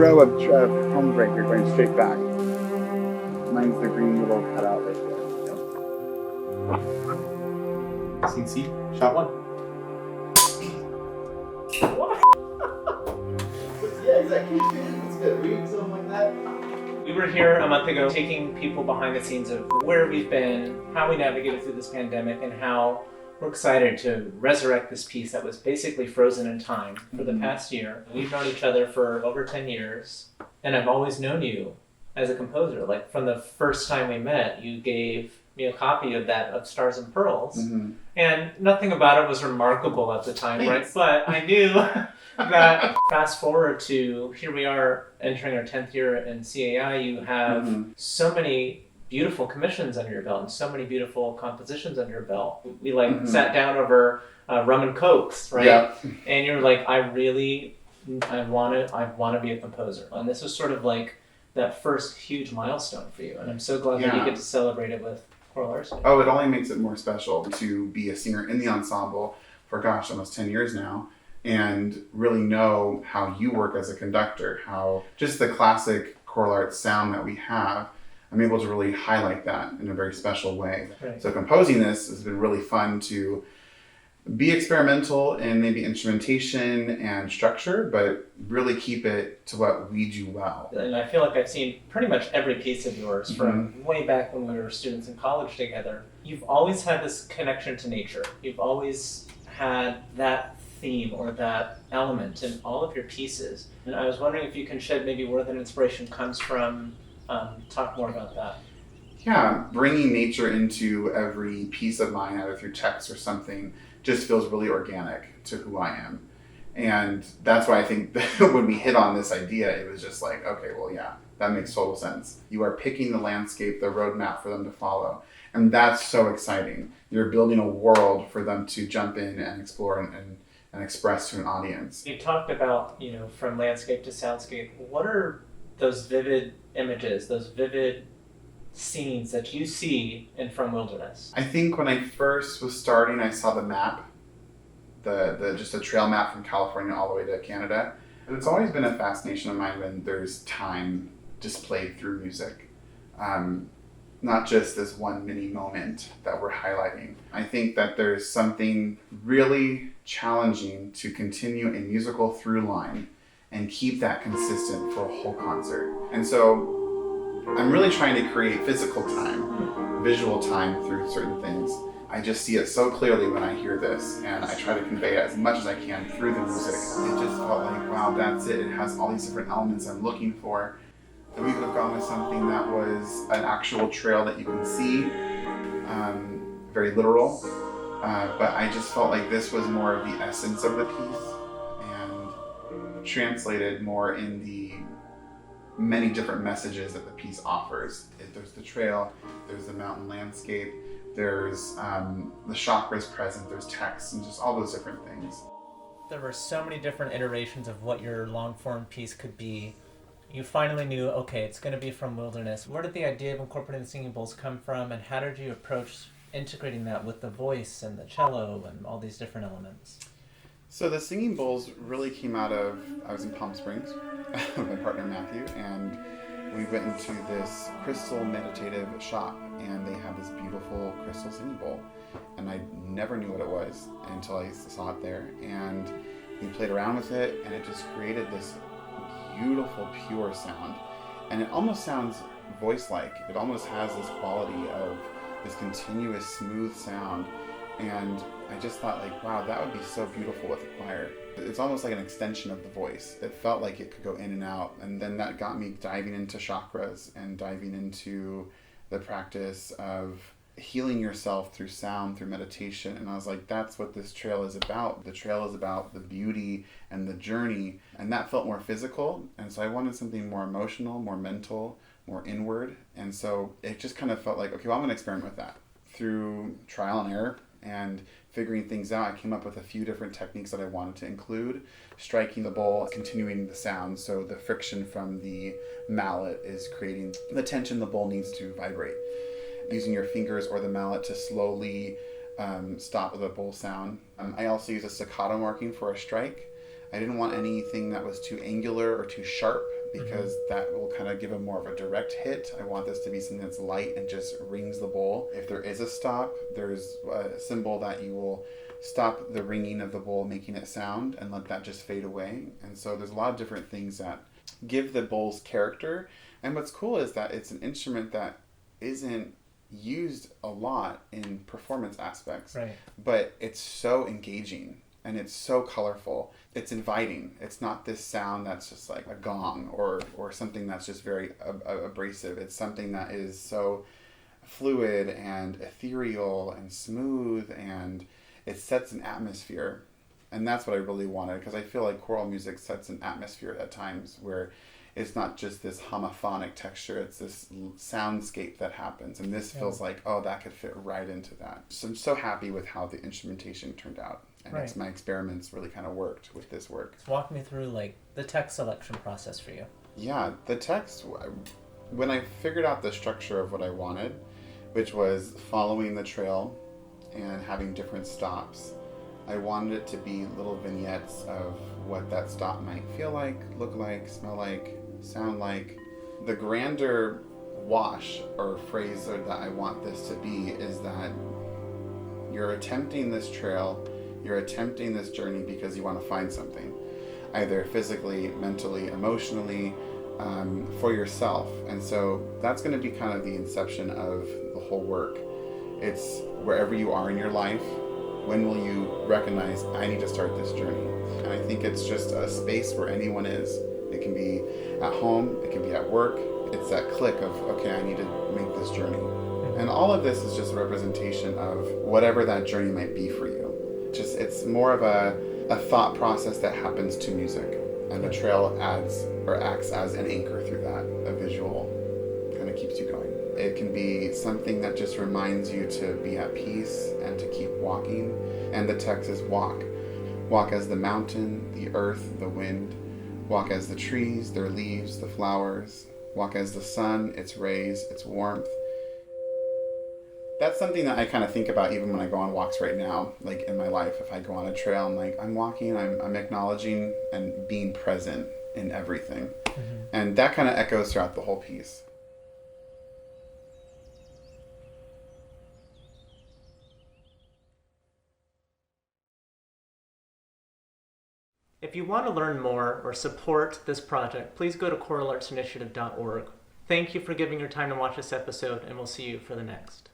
row of home breaker going straight back. Mine's the green little cutout right there. Scene C, shot one. Yeah, exactly. It's good. Read something like that. We were here a month ago taking people behind the scenes of where we've been, how we navigated through this pandemic, and how we're excited to resurrect this piece that was basically frozen in time for the past year. We've known each other for over 10 years, and I've always known you as a composer. Like from the first time we met, you gave me a copy of Stars and Pearls, and nothing about it was remarkable at the time, right? But I knew that fast forward to here we are entering our 10th year in CAI, you have so many beautiful commissions under your belt and so many beautiful compositions under your belt. We sat down over rum and cokes, right? Yeah. And you're like, I want to be a composer. And this was sort of like that first huge milestone for you. And I'm so glad that you get to celebrate it with Choral Arts. Oh, it only makes it more special to be a singer in the ensemble for almost 10 years now, and really know how you work as a conductor, how just the classic choral arts sound that we have, I'm able to really highlight that in a very special way. Right. So composing this has been really fun to be experimental in maybe instrumentation and structure, but really keep it to what we do well. And I feel like I've seen pretty much every piece of yours from way back when we were students in college together. You've always had this connection to nature. You've always had that theme or that element in all of your pieces. And I was wondering if you can shed maybe where that inspiration comes from. Talk more about that. Yeah, bringing nature into every piece of mine, either through text or something, just feels really organic to who I am. And that's why I think that when we hit on this idea, it was just like, okay, well, yeah, that makes total sense. You are picking the landscape, the roadmap for them to follow. And that's so exciting. You're building a world for them to jump in and explore and express to an audience. You talked about, from landscape to soundscape. What are those vivid images, those vivid scenes that you see in From Wilderness? I think when I first was starting, I saw the map, the just a trail map from California all the way to Canada. And it's always been a fascination of mine when there's time displayed through music. Not just this one mini moment that we're highlighting. I think that there's something really challenging to continue a musical through line and keep that consistent for a whole concert. And so I'm really trying to create physical time, visual time through certain things. I just see it so clearly when I hear this, and I try to convey it as much as I can through the music. It just felt like, wow, that's it. It has all these different elements I'm looking for. And we could have gone with something that was an actual trail that you can see, very literal. But I just felt like this was more of the essence of the piece and translated more in the many different messages that the piece offers. There's the trail, there's the mountain landscape, there's the chakras present, there's text, and just all those different things. There were so many different iterations of what your long-form piece could be. You finally knew, okay, it's going to be From Wilderness. Where did the idea of incorporating the singing bowls come from, and how did you approach integrating that with the voice and the cello and all these different elements? So the singing bowls really came out of, I was in Palm Springs with my partner Matthew, and we went into this crystal meditative shop, and they had this beautiful crystal singing bowl. And I never knew what it was until I saw it there. And we played around with it, and it just created this beautiful, pure sound. And it almost sounds voice-like. It almost has this quality of this continuous, smooth sound. And I just thought, like, wow, that would be so beautiful with a choir. It's almost like an extension of the voice. It felt like it could go in and out. And then that got me diving into chakras and diving into the practice of healing yourself through sound, through meditation. And I was like, that's what this trail is about. The trail is about the beauty and the journey. And that felt more physical. And so I wanted something more emotional, more mental, more inward. And so it just kind of felt like, okay, well, I'm going to experiment with that. Through trial and error and figuring things out, I came up with a few different techniques that I wanted to include. Striking the bowl, continuing the sound, so the friction from the mallet is creating the tension the bowl needs to vibrate. Using your fingers or the mallet to slowly stop the bowl sound. I also use a staccato marking for a strike. I didn't want anything that was too angular or too sharp because that will kind of give a more of a direct hit. I want this to be something that's light and just rings the bowl. If there is a stop, there's a symbol that you will stop the ringing of the bowl, making it sound, and let that just fade away. And so there's a lot of different things that give the bowls character. And what's cool is that it's an instrument that isn't used a lot in performance aspects, Right. but it's so engaging and it's so colorful. It's inviting. It's not this sound that's just like a gong or something that's just very abrasive. It's something that is so fluid and ethereal and smooth, and it sets an atmosphere. And that's what I really wanted, because I feel like choral music sets an atmosphere at times where it's not just this homophonic texture, it's this soundscape that happens. And this feels like, oh, that could fit right into that. So I'm so happy with how the instrumentation turned out. And Right. my experiments really kind of worked with this work. Walk me through like the text selection process for you. Yeah, the text, when I figured out the structure of what I wanted, which was following the trail and having different stops, I wanted it to be little vignettes of what that stop might feel like, look like, smell like, sound like. The grander wash or phrase that I want this to be is that you're attempting this trail, you're attempting this journey because you want to find something, either physically, mentally, emotionally, for yourself. And so that's going to be kind of the inception of the whole work. It's wherever you are in your life, when will you recognize, I need to start this journey? And I think it's just a space where anyone is. It can be at home, it can be at work. It's that click of, okay, I need to make this journey. And all of this is just a representation of whatever that journey might be for you. It's more of a thought process that happens to music. And the trail adds or acts as an anchor through that, a visual, kind of keeps you going. It can be something that just reminds you to be at peace and to keep walking. And the text is walk. Walk as the mountain, the earth, the wind. Walk as the trees, their leaves, the flowers. Walk as the sun, its rays, its warmth. That's something that I kind of think about even when I go on walks right now, like in my life. If I go on a trail, I'm like, I'm walking, I'm acknowledging and being present in everything. And that kind of echoes throughout the whole piece. If you want to learn more or support this project, please go to choralartsinitiative.org. Thank you for giving your time to watch this episode, and we'll see you for the next.